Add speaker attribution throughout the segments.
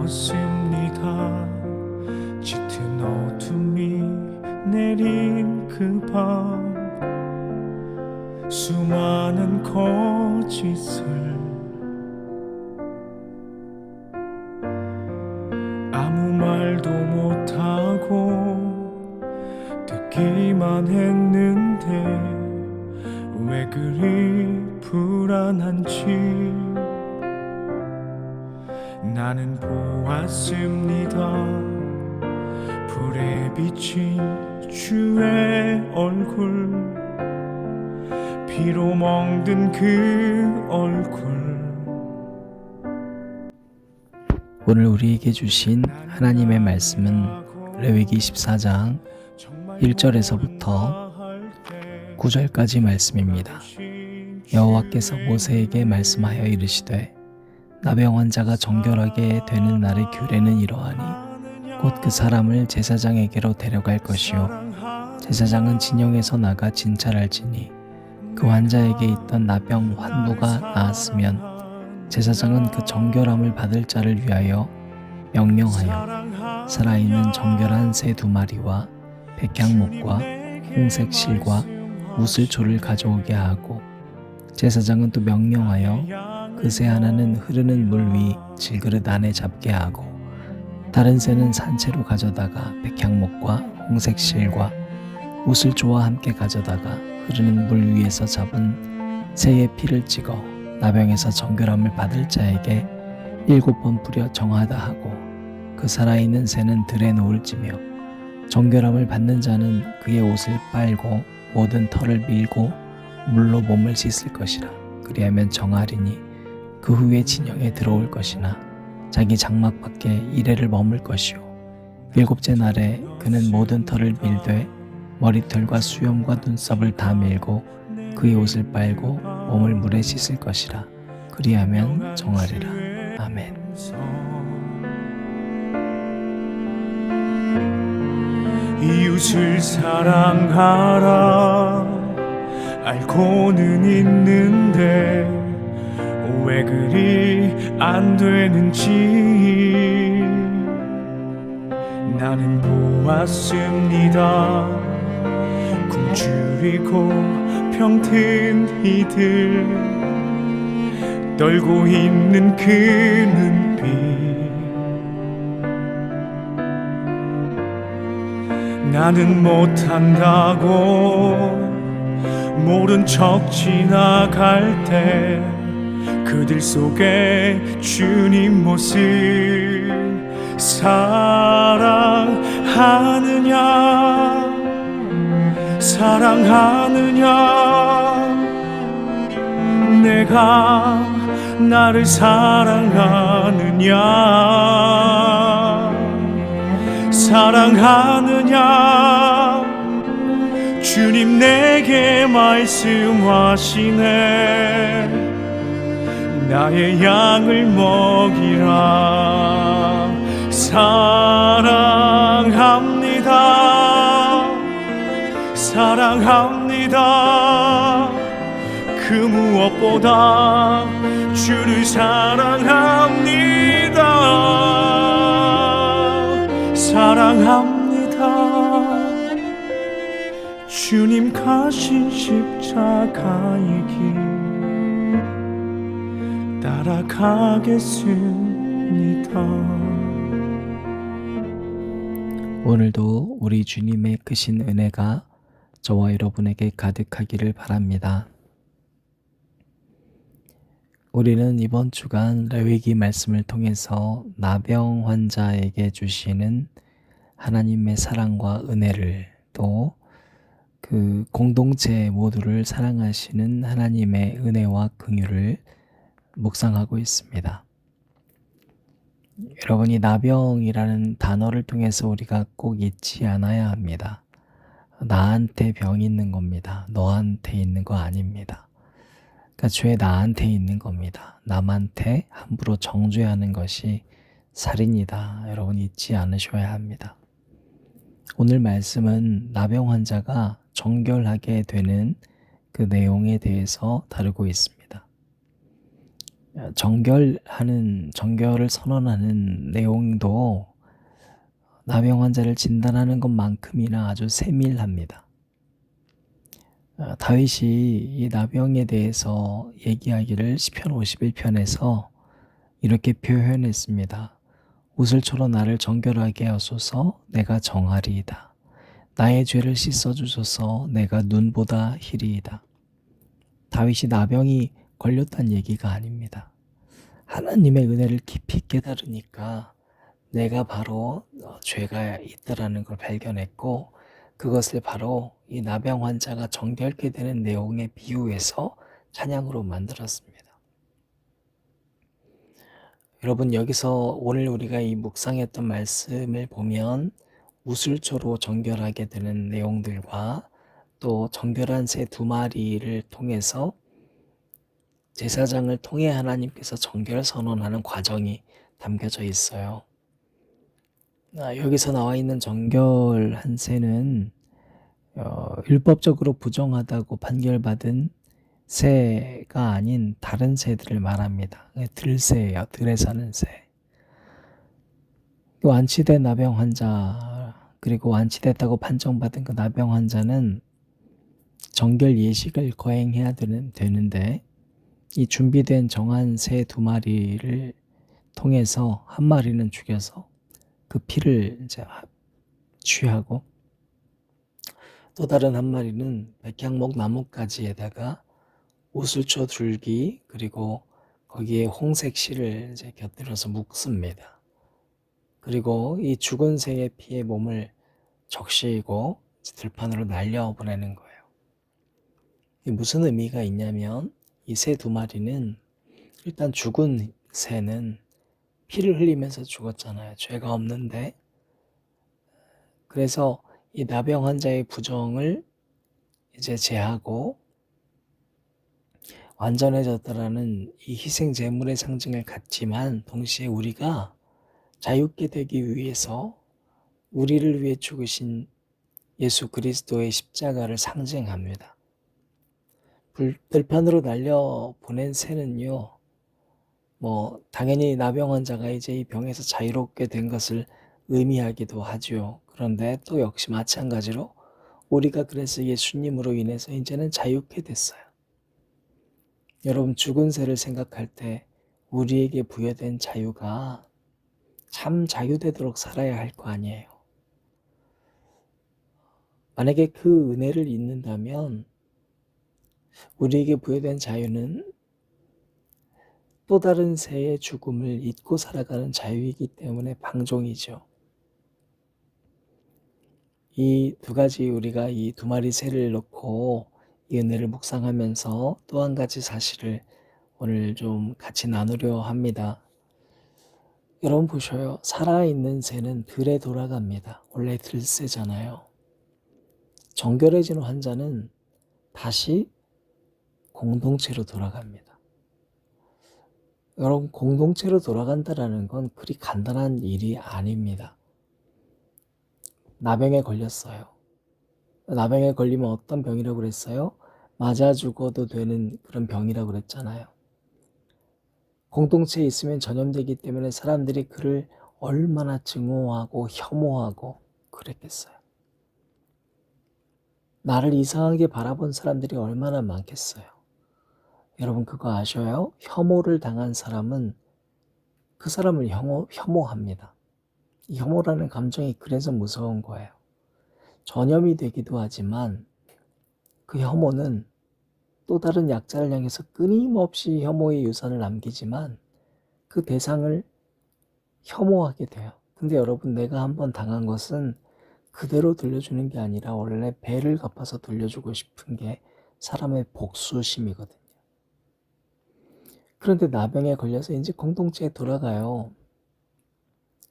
Speaker 1: 보았습니다. 짙은 어둠이 내린 그 밤, 수많은 거짓을 아무 말도 못하고 듣기만 했는데 왜 그리 불안한지 나는 보았습니다. 불에 비친 주의 얼굴, 피로 멍든 그 얼굴.
Speaker 2: 오늘 우리에게 주신 하나님의 말씀은 레위기 14장 1절에서부터 9절까지 말씀입니다. 여호와께서 모세에게 말씀하여 이르시되 나병 환자가 정결하게 되는 날의 규례는 이러하니 곧 그 사람을 제사장에게로 데려갈 것이요 제사장은 진영에서 나가 진찰할지니 그 환자에게 있던 나병 환부가 나았으면 제사장은 그 정결함을 받을 자를 위하여 명령하여 살아있는 정결한 새 2마리와 백향목과 홍색 실과 우슬초를 가져오게 하고 제사장은 또 명령하여 그 새 하나는 흐르는 물 위 질그릇 안에 잡게 하고 다른 새는 산채로 가져다가 백향목과 홍색 실과 우슬초와 함께 가져다가 흐르는 물 위에서 잡은 새의 피를 찍어 나병에서 정결함을 받을 자에게 7번 뿌려 정하다 하고 그 살아있는 새는 들에 놓을지며 정결함을 받는 자는 그의 옷을 빨고 모든 털을 밀고 물로 몸을 씻을 것이라. 그리하면 정하리니 그 후에 진영에 들어올 것이나 자기 장막 밖에 이레를 머물 것이요 7째 날에 그는 모든 털을 밀되 머리털과 수염과 눈썹을 다 밀고 그의 옷을 빨고 몸을 물에 씻을 것이라. 그리하면 정하리라. 아멘.
Speaker 1: 이웃을 사랑하라 알고는 있는데 왜 그리 안 되는지 나는 보았습니다. 굶주리고 병든 이들 떨고 있는 그 눈빛 나는 못한다고 모른 척 지나갈 때 그들 속에 주님 모습 사랑하느냐 내가 나를 사랑하느냐 주님 내게 말씀하시네 나의 양을 먹이라 사랑합니다 그 무엇보다 주를 사랑합니다 주님 가신 십자가의 길 따라가겠습니다.
Speaker 2: 오늘도 우리 주님의 크신 은혜가 저와 여러분에게 가득하기를 바랍니다. 우리는 이번 주간 레위기 말씀을 통해서 나병 환자에게 주시는 하나님의 사랑과 은혜를 또 그 공동체 모두를 사랑하시는 하나님의 은혜와 긍휼을 묵상하고 있습니다. 여러분이 나병이라는 단어를 통해서 우리가 꼭 잊지 않아야 합니다. 나한테 병이 있는 겁니다. 너한테 있는 거 아닙니다. 그러니까 죄 나한테 있는 겁니다. 남한테 함부로 정죄하는 것이 살인이다. 여러분 잊지 않으셔야 합니다. 오늘 말씀은 나병 환자가 정결하게 되는 그 내용에 대해서 다루고 있습니다. 정결을 선언하는 내용도 나병 환자를 진단하는 것만큼이나 아주 세밀합니다. 다윗이 이 나병에 대해서 얘기하기를 시편 51편에서 이렇게 표현했습니다. 우슬초로 나를 정결하게 하소서. 내가 정하리이다. 나의 죄를 씻어주소서. 내가 눈보다 희리이다. 다윗이 나병이 걸렸다는 얘기가 아닙니다. 하나님의 은혜를 깊이 깨달으니까 내가 바로 죄가 있다라는 걸 발견했고, 그것을 바로 이 나병 환자가 정결케 되는 내용에 비유해서 찬양으로 만들었습니다. 여러분, 여기서 오늘 우리가 이 묵상했던 말씀을 보면 우슬초로 정결하게 되는 내용들과 또 정결한 새 2마리를 통해서 제사장을 통해 하나님께서 정결 선언하는 과정이 담겨져 있어요. 여기서 나와 있는 정결한 새는 율법적으로 부정하다고 판결받은 새가 아닌 다른 새들을 말합니다. 들새예요. 들에 사는 새. 완치된 나병 환자, 그리고 완치됐다고 판정받은 그 나병 환자는 정결 예식을 거행해야 되는데, 이 준비된 정한 새 2마리를 통해서 한 마리는 죽여서 그 피를 이제 취하고, 또 다른 한 마리는 백향목 나뭇가지에다가 우슬초 줄기 그리고 거기에 홍색 실을 이제 곁들여서 묶습니다. 그리고 이 죽은 새의 피에 몸을 적시고 들판으로 날려보내는 거예요. 이게 무슨 의미가 있냐면, 이 새 2마리는 일단 죽은 새는 피를 흘리면서 죽었잖아요. 죄가 없는데. 그래서 이 나병 환자의 부정을 이제 제하고 완전해졌다라는 이 희생 제물의 상징을 갖지만, 동시에 우리가 자유케 되기 위해서 우리를 위해 죽으신 예수 그리스도의 십자가를 상징합니다. 들판으로 날려 보낸 새는요, 당연히 나병 환자가 이제 이 병에서 자유롭게 된 것을 의미하기도 하죠. 그런데 또 역시 마찬가지로 우리가 그래서 예수님으로 인해서 이제는 자유케 됐어요. 여러분, 죽은 새를 생각할 때 우리에게 부여된 자유가 참 자유되도록 살아야 할 거 아니에요. 만약에 그 은혜를 잊는다면 우리에게 부여된 자유는 또 다른 새의 죽음을 잊고 살아가는 자유이기 때문에 방종이죠. 이 2가지, 우리가 이 2마리 새를 놓고 이 은혜를 묵상하면서 또 한 가지 사실을 오늘 좀 같이 나누려 합니다. 여러분 보셔요. 살아있는 새는 들에 돌아갑니다. 원래 들새잖아요. 정결해진 환자는 다시 공동체로 돌아갑니다. 여러분, 공동체로 돌아간다는 건 그리 간단한 일이 아닙니다. 나병에 걸렸어요. 나병에 걸리면 어떤 병이라고 그랬어요? 맞아 죽어도 되는 그런 병이라고 그랬잖아요. 공동체에 있으면 전염되기 때문에 사람들이 그를 얼마나 증오하고 혐오하고 그랬겠어요. 나를 이상하게 바라본 사람들이 얼마나 많겠어요. 여러분, 그거 아셔요? 혐오를 당한 사람은 그 사람을 혐오합니다. 이 혐오라는 감정이 그래서 무서운 거예요. 전염이 되기도 하지만 그 혐오는 또 다른 약자를 향해서 끊임없이 혐오의 유산을 남기지만 그 대상을 혐오하게 돼요. 근데 여러분, 내가 한번 당한 것은 그대로 돌려주는 게 아니라 원래 배를 갚아서 돌려주고 싶은 게 사람의 복수심이거든요. 그런데 나병에 걸려서 이제 공동체에 돌아가요.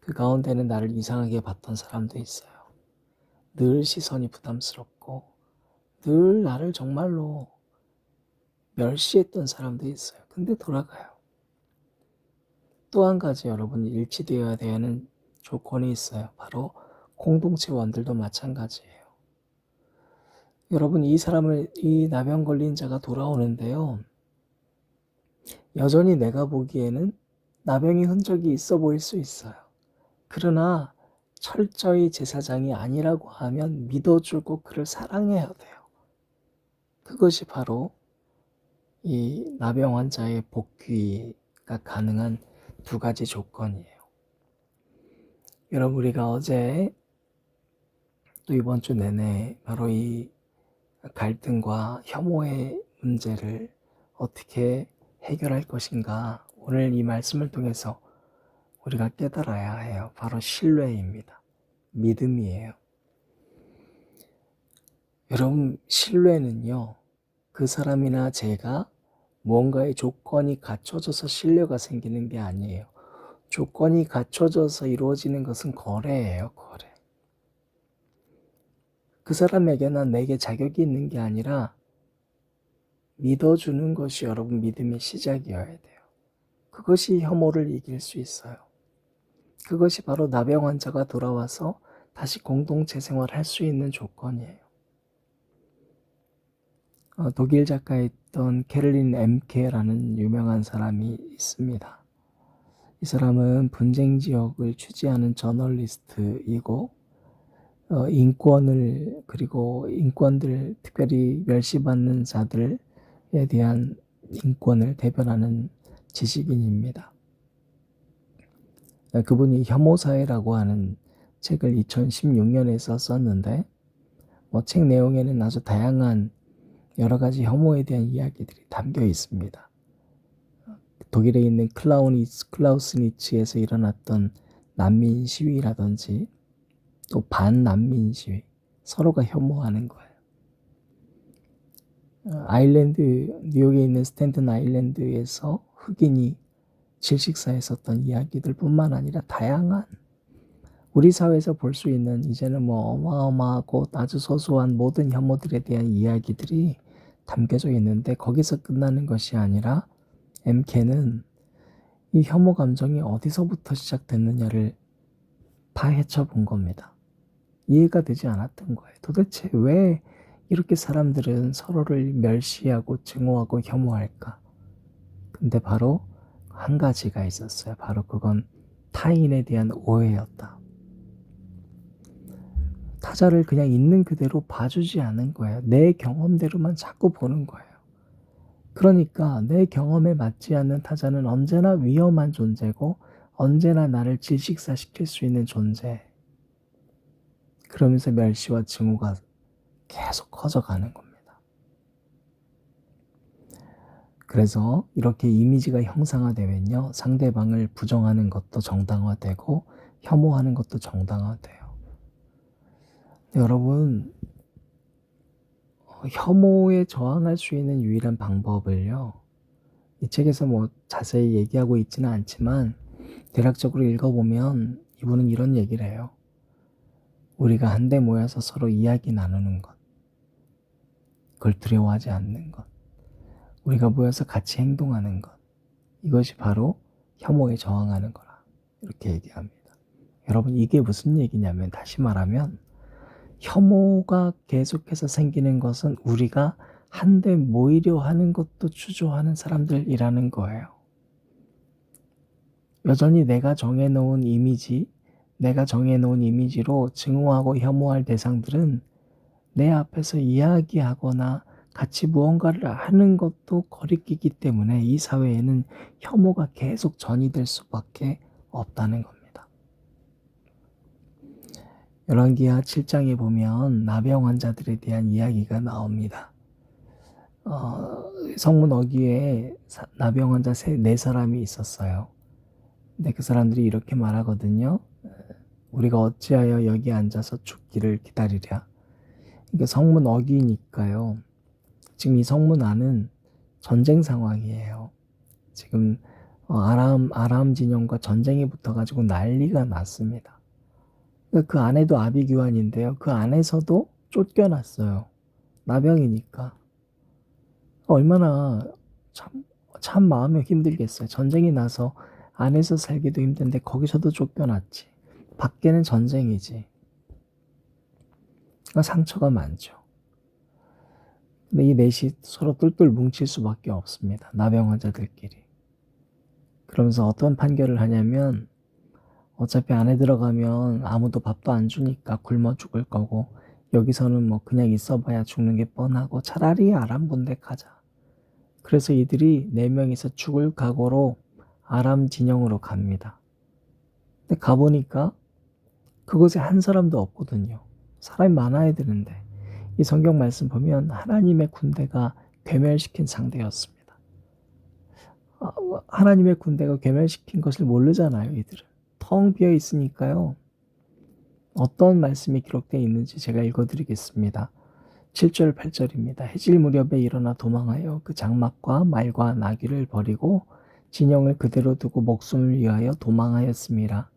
Speaker 2: 그 가운데는 나를 이상하게 봤던 사람도 있어요. 늘 시선이 부담스럽고 늘 나를 정말로 멸시했던 사람도 있어요. 근데 돌아가요. 또 한 가지 여러분, 일치되어야 되는 조건이 있어요. 바로 공동체원들도 마찬가지예요. 여러분, 이 나병 걸린 자가 돌아오는데요, 여전히 내가 보기에는 나병의 흔적이 있어 보일 수 있어요. 그러나 철저히 제사장이 아니라고 하면 믿어주고 그를 사랑해야 돼요. 그것이 바로 이 나병 환자의 복귀가 가능한 두 가지 조건이에요. 여러분, 우리가 어제 또 이번 주 내내 바로 이 갈등과 혐오의 문제를 어떻게 해결할 것인가, 오늘 이 말씀을 통해서 우리가 깨달아야 해요. 바로 신뢰입니다. 믿음이에요. 여러분, 신뢰는요, 그 사람이나 제가 무언가의 조건이 갖춰져서 신뢰가 생기는 게 아니에요. 조건이 갖춰져서 이루어지는 것은 거래예요, 거래. 그 사람에게나 내게 자격이 있는 게 아니라 믿어주는 것이 여러분 믿음의 시작이어야 돼요. 그것이 혐오를 이길 수 있어요. 그것이 바로 나병 환자가 돌아와서 다시 공동체 생활을 할 수 있는 조건이에요. 독일 작가였던 캐롤린 엠케라는 유명한 사람이 있습니다. 이 사람은 분쟁 지역을 취재하는 저널리스트이고 인권을, 그리고 인권들, 특별히 멸시받는 자들에 대한 인권을 대변하는 지식인입니다. 그분이 혐오사회라고 하는 책을 2016년에 썼는데 책 내용에는 아주 다양한 여러 가지 혐오에 대한 이야기들이 담겨 있습니다. 독일에 있는 클라우스니츠에서 일어났던 난민 시위라든지 또 반난민 시위, 서로가 혐오하는 거예요. 뉴욕에 있는 스탠튼 아일랜드에서 흑인이 질식사에 썼던 이야기들 뿐만 아니라 다양한 우리 사회에서 볼 수 있는 이제는 어마어마하고 아주 소소한 모든 혐오들에 대한 이야기들이 담겨져 있는데, 거기서 끝나는 것이 아니라 MK는 이 혐오 감정이 어디서부터 시작됐느냐를 파헤쳐 본 겁니다. 이해가 되지 않았던 거예요. 도대체 왜 이렇게 사람들은 서로를 멸시하고 증오하고 혐오할까? 근데 바로 한 가지가 있었어요. 바로 그건 타인에 대한 오해였다. 타자를 그냥 있는 그대로 봐주지 않은 거예요. 내 경험대로만 자꾸 보는 거예요. 그러니까 내 경험에 맞지 않는 타자는 언제나 위험한 존재고 언제나 나를 질식사시킬 수 있는 존재. 그러면서 멸시와 증오가 계속 커져가는 겁니다. 그래서 이렇게 이미지가 형상화되면요, 상대방을 부정하는 것도 정당화되고 혐오하는 것도 정당화돼요. 여러분, 혐오에 저항할 수 있는 유일한 방법을요, 이 책에서 자세히 얘기하고 있지는 않지만 대략적으로 읽어보면 이분은 이런 얘기를 해요. 우리가 한데 모여서 서로 이야기 나누는 것, 그걸 두려워하지 않는 것, 우리가 모여서 같이 행동하는 것, 이것이 바로 혐오에 저항하는 거라, 이렇게 얘기합니다. 여러분, 이게 무슨 얘기냐면, 다시 말하면 혐오가 계속해서 생기는 것은 우리가 한데 모이려 하는 것도 주저하는 사람들이라는 거예요. 여전히 내가 정해놓은 이미지로 증오하고 혐오할 대상들은 내 앞에서 이야기하거나 같이 무언가를 하는 것도 거리끼기 때문에 이 사회에는 혐오가 계속 전이될 수밖에 없다는 겁니다. 열왕기하 7장에 보면 나병 환자들에 대한 이야기가 나옵니다. 성문 어귀에 나병 환자 4사람이 있었어요. 근데 그 사람들이 이렇게 말하거든요. 우리가 어찌하여 여기 앉아서 죽기를 기다리랴. 그러니까 성문 어귀니까요. 지금 이 성문 안은 전쟁 상황이에요. 지금 아람 진영과 전쟁이 붙어가지고 난리가 났습니다. 그 안에도 아비규환인데요. 그 안에서도 쫓겨났어요. 나병이니까. 얼마나 참 마음이 힘들겠어요. 전쟁이 나서 안에서 살기도 힘든데 거기서도 쫓겨났지. 밖에는 전쟁이지. 상처가 많죠. 근데 이 넷이 서로 똘똘 뭉칠 수밖에 없습니다. 나병 환자들끼리. 그러면서 어떤 판결을 하냐면 어차피 안에 들어가면 아무도 밥도 안 주니까 굶어 죽을 거고 여기서는 뭐 그냥 있어봐야 죽는 게 뻔하고 차라리 아람 본데 가자. 그래서 이들이 4명이서 죽을 각오로 아람 진영으로 갑니다. 근데 가보니까 그곳에 한 사람도 없거든요. 사람이 많아야 되는데 이 성경 말씀 보면 하나님의 군대가 괴멸시킨 상대였습니다. 하나님의 군대가 괴멸시킨 것을 모르잖아요. 이들은 텅 비어 있으니까요. 어떤 말씀이 기록되어 있는지 제가 읽어드리겠습니다. 7절 8절입니다. 해질 무렵에 일어나 도망하여 그 장막과 말과 나귀를 버리고 진영을 그대로 두고 목숨을 위하여 도망하였습니다.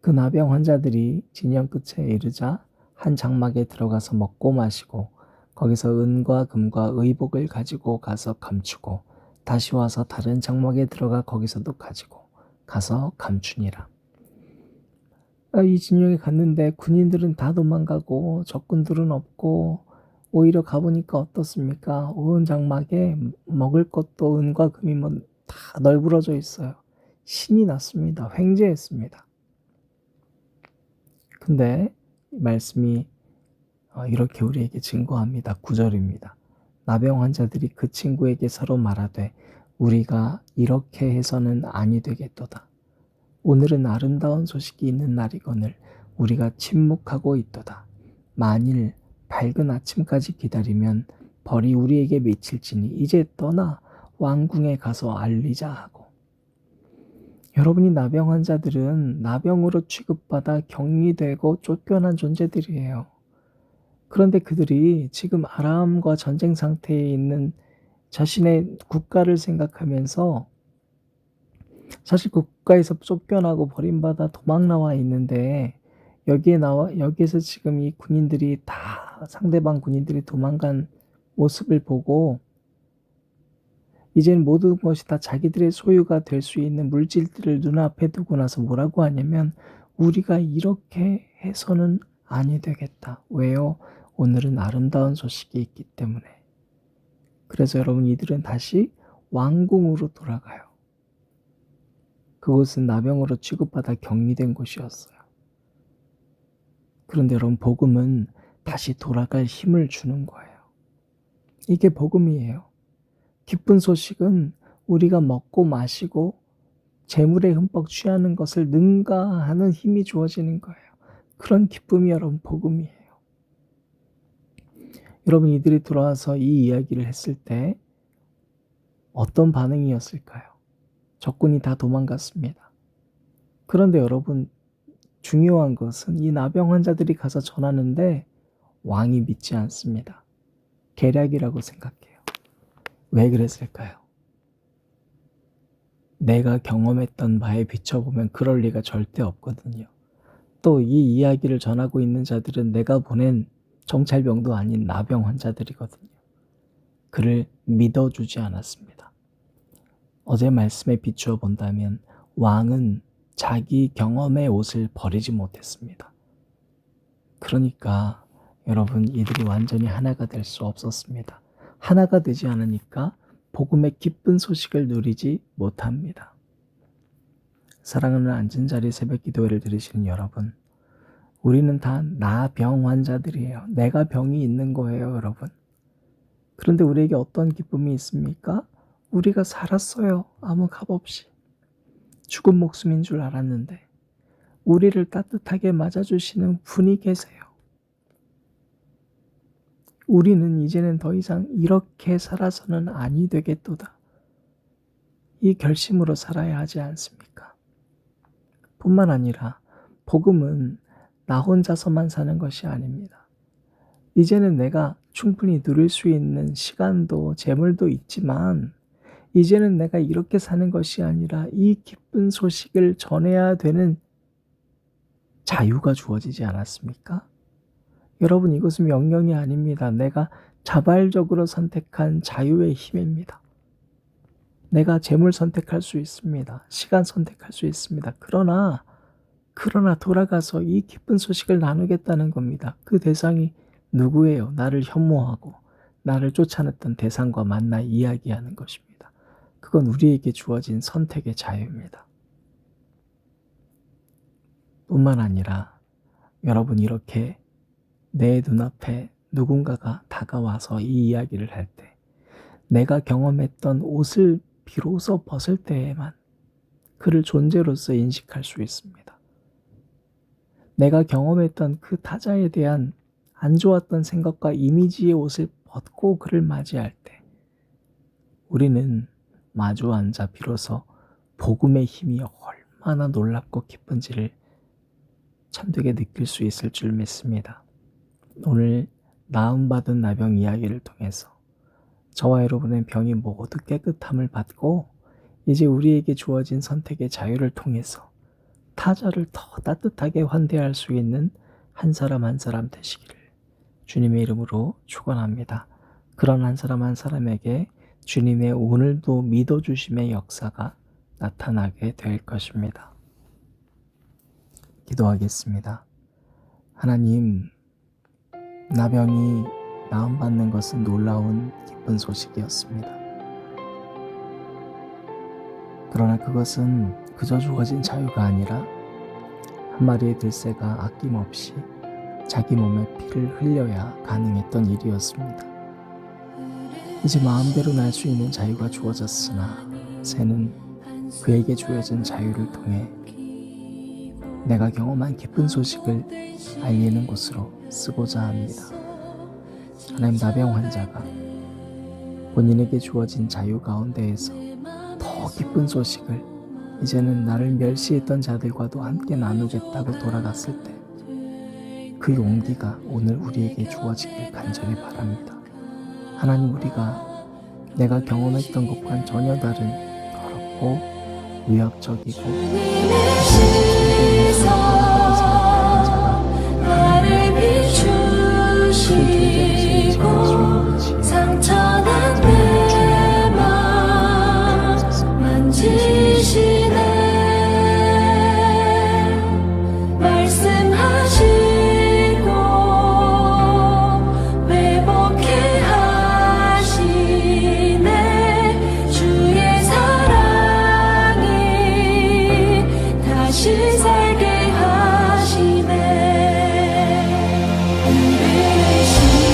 Speaker 2: 그 나병 환자들이 진영 끝에 이르자 한 장막에 들어가서 먹고 마시고 거기서 은과 금과 의복을 가지고 가서 감추고 다시 와서 다른 장막에 들어가 거기서도 가지고 가서 감추니라. 이 진영에 갔는데 군인들은 다 도망가고 적군들은 없고 오히려 가보니까 어떻습니까? 온 장막에 먹을 것도 은과 금이 다 널브러져 있어요. 신이 났습니다. 횡재했습니다. 근데 말씀이 이렇게 우리에게 증거합니다. 9절입니다. 나병 환자들이 그 친구에게 서로 말하되 우리가 이렇게 해서는 아니 되겠도다. 오늘은 아름다운 소식이 있는 날이거늘 우리가 침묵하고 있도다. 만일 밝은 아침까지 기다리면 벌이 우리에게 미칠지니 이제 떠나 왕궁에 가서 알리자 하고. 여러분이 나병 환자들은 나병으로 취급받아 격리되고 쫓겨난 존재들이에요. 그런데 그들이 지금 아람과 전쟁 상태에 있는 자신의 국가를 생각하면서 사실 그 국가에서 쫓겨나고 버림받아 도망 나와 있는데 여기에서 지금 이 군인들이 다 상대방 군인들이 도망간 모습을 보고 이제는 모든 것이 다 자기들의 소유가 될 수 있는 물질들을 눈앞에 두고 나서 뭐라고 하냐면 우리가 이렇게 해서는 아니 되겠다. 왜요? 오늘은 아름다운 소식이 있기 때문에. 그래서 여러분 이들은 다시 왕궁으로 돌아가요. 그곳은 나병으로 취급받아 격리된 곳이었어요. 그런데 여러분 복음은 다시 돌아갈 힘을 주는 거예요. 이게 복음이에요. 기쁜 소식은 우리가 먹고 마시고 재물에 흠뻑 취하는 것을 능가하는 힘이 주어지는 거예요. 그런 기쁨이 여러분 복음이에요. 여러분 이들이 돌아와서 이 이야기를 했을 때 어떤 반응이었을까요? 적군이 다 도망갔습니다. 그런데 여러분 중요한 것은 이 나병 환자들이 가서 전하는데 왕이 믿지 않습니다. 계략이라고 생각해요. 왜 그랬을까요? 내가 경험했던 바에 비춰보면 그럴 리가 절대 없거든요. 또 이 이야기를 전하고 있는 자들은 내가 보낸 정찰병도 아닌 나병 환자들이거든요. 그를 믿어주지 않았습니다. 어제 말씀에 비추어 본다면 왕은 자기 경험의 옷을 버리지 못했습니다. 그러니까 여러분 이들이 완전히 하나가 될 수 없었습니다. 하나가 되지 않으니까 복음의 기쁜 소식을 누리지 못합니다. 사랑하는 앉은 자리 새벽 기도회를 들으시는 여러분, 우리는 다 나병 환자들이에요. 내가 병이 있는 거예요, 여러분. 그런데 우리에게 어떤 기쁨이 있습니까? 우리가 살았어요. 아무 값 없이. 죽은 목숨인 줄 알았는데 우리를 따뜻하게 맞아주시는 분이 계세요. 우리는 이제는 더 이상 이렇게 살아서는 아니 되겠도다. 이 결심으로 살아야 하지 않습니까? 뿐만 아니라 복음은 나 혼자서만 사는 것이 아닙니다. 이제는 내가 충분히 누릴 수 있는 시간도 재물도 있지만 이제는 내가 이렇게 사는 것이 아니라 이 기쁜 소식을 전해야 되는 자유가 주어지지 않았습니까? 여러분 이것은 명령이 아닙니다. 내가 자발적으로 선택한 자유의 힘입니다. 내가 재물 선택할 수 있습니다. 시간 선택할 수 있습니다. 그러나 돌아가서 이 기쁜 소식을 나누겠다는 겁니다. 그 대상이 누구예요? 나를 혐오하고 나를 쫓아냈던 대상과 만나 이야기하는 것입니다. 그건 우리에게 주어진 선택의 자유입니다. 뿐만 아니라 여러분 이렇게 내 눈앞에 누군가가 다가와서 이 이야기를 할 때 내가 경험했던 옷을 비로소 벗을 때에만 그를 존재로서 인식할 수 있습니다. 내가 경험했던 그 타자에 대한 안 좋았던 생각과 이미지의 옷을 벗고 그를 맞이할 때 우리는 마주 앉아 비로소 복음의 힘이 얼마나 놀랍고 기쁜지를 참되게 느낄 수 있을 줄 믿습니다. 오늘 나음받은 나병 이야기를 통해서 저와 여러분의 병이 모두 깨끗함을 받고 이제 우리에게 주어진 선택의 자유를 통해서 타자를 더 따뜻하게 환대할 수 있는 한 사람 한 사람 되시기를 주님의 이름으로 축원합니다. 그런 한 사람 한 사람에게 주님의 오늘도 믿어주심의 역사가 나타나게 될 것입니다. 기도하겠습니다. 하나님, 나병이 나음받는 것은 놀라운 기쁜 소식이었습니다. 그러나 그것은 그저 주어진 자유가 아니라 한 마리의 들새가 아낌없이 자기 몸에 피를 흘려야 가능했던 일이었습니다. 이제 마음대로 날 수 있는 자유가 주어졌으나 새는 그에게 주어진 자유를 통해 내가 경험한 기쁜 소식을 알리는 곳으로 쓰고자 합니다. 하나님, 나병 환자가 본인에게 주어진 자유 가운데에서 더 기쁜 소식을 이제는 나를 멸시했던 자들과도 함께 나누겠다고 돌아갔을 때 그 용기가 오늘 우리에게 주어지길 간절히 바랍니다. 하나님, 우리가 내가 경험했던 것과는 전혀 다른 더럽고 위협적이고
Speaker 3: 나를 비추시고 상처난 내 맘 만지시네. 말씀하시고 회복해 하시네. 주의 사랑이 다시 살게 하시네. 은혜신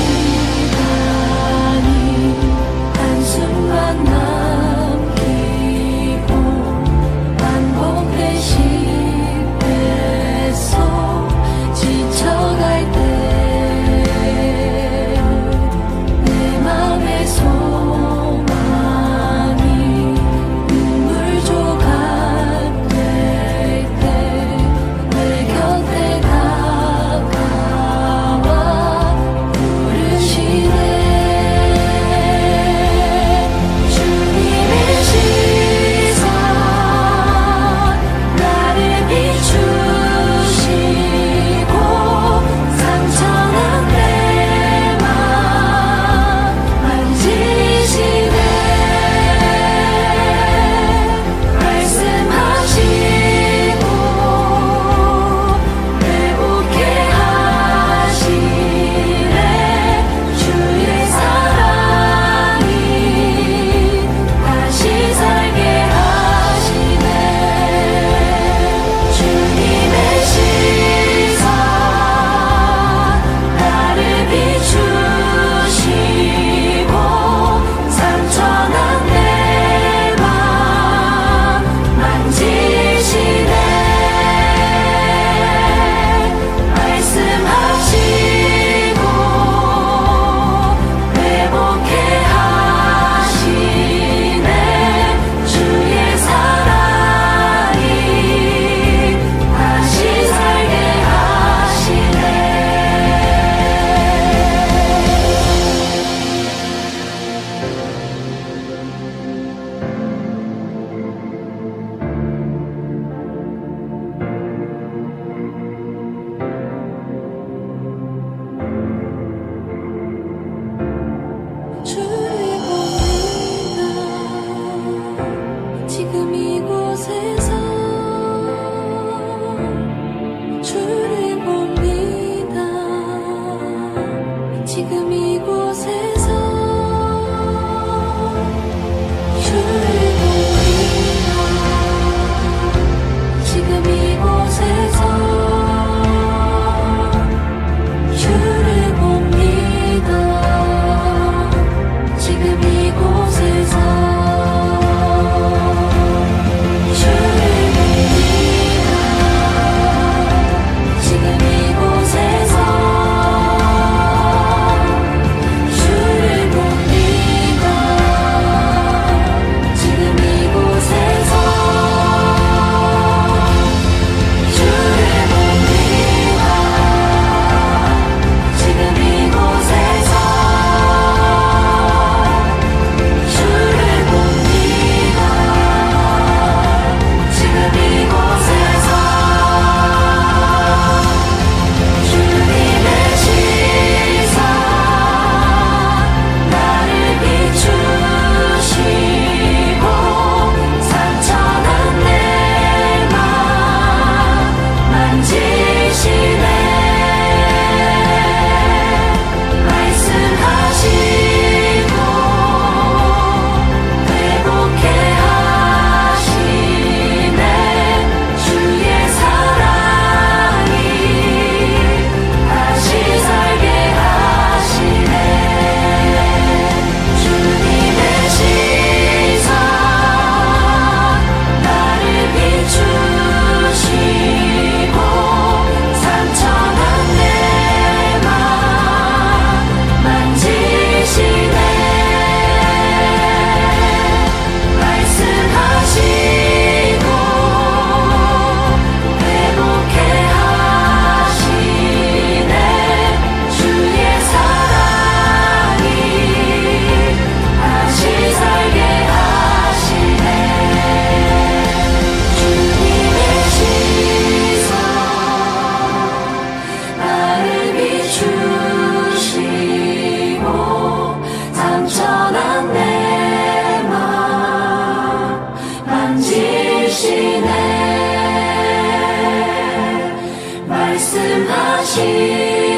Speaker 3: 다시